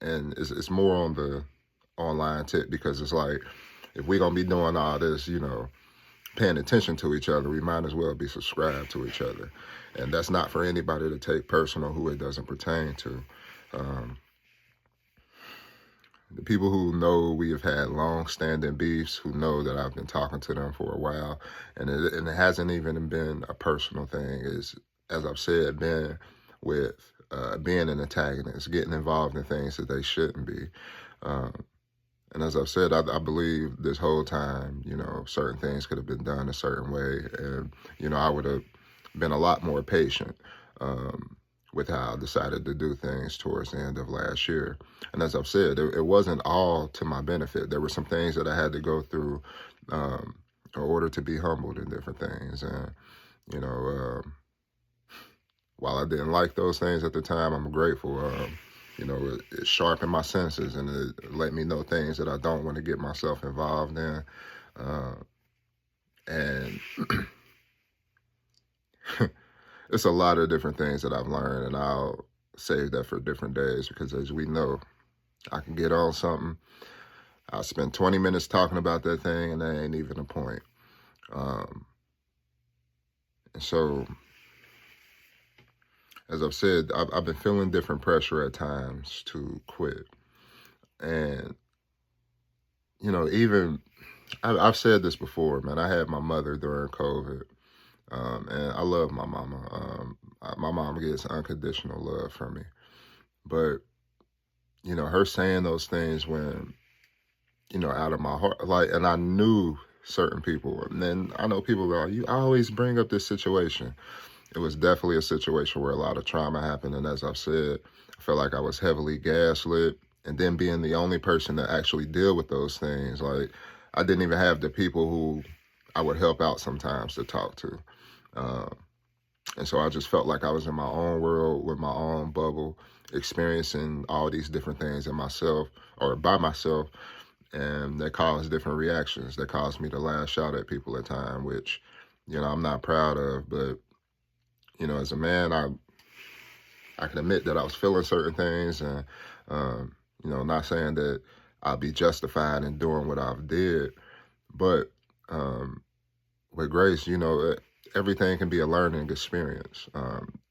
and it's more on the online tip because it's like if we're gonna be doing all this, paying attention to each other, we might as well be subscribed to each other, and that's not for anybody to take personal who it doesn't pertain to. Um, the people who know we have had long-standing beefs, who know that I've been talking to them for a while, and it hasn't even been a personal thing. Is, as I've said, been with being an antagonist, getting involved in things that they shouldn't be. Um, and as I've said, I believe this whole time, certain things could have been done a certain way, and I would have been a lot more patient. Um, with how I decided to do things towards the end of last year. And as I've said, it wasn't all to my benefit. There were some things that I had to go through in order to be humbled in different things. And, you know, while I didn't like those things at the time, I'm grateful. It sharpened my senses and it let me know things that I don't want to get myself involved in. Uh, and it's a lot of different things that I've learned, and I'll save that for different days because, as we know, I can get on something. I'll spend 20 minutes talking about that thing, and that ain't even a point. Um, and so, as I've said, I've been feeling different pressure at times to quit. And, even I've said this before, man. I had my mother during COVID. And I love my mama. My mom gets unconditional love from me. But, her saying those things when, out of my heart, like, and I knew certain people. And then I know people that you always bring up this situation. It was definitely a situation where a lot of trauma happened. And as I've said, I felt like I was heavily gaslit. And then being the only person to actually deal with those things, like, I didn't even have the people who I would help out sometimes to talk to. Um, and so I just felt like I was in my own world with my own bubble, experiencing all these different things in myself or by myself. And that caused different reactions. That caused me to lash out at people at times, which, I'm not proud of. But, as a man, I can admit that I was feeling certain things and, not saying that I'll be justified in doing what I've did. But with grace, everything can be a learning experience.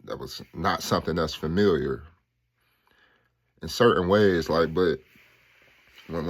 That was not something that's familiar in certain ways, like, but when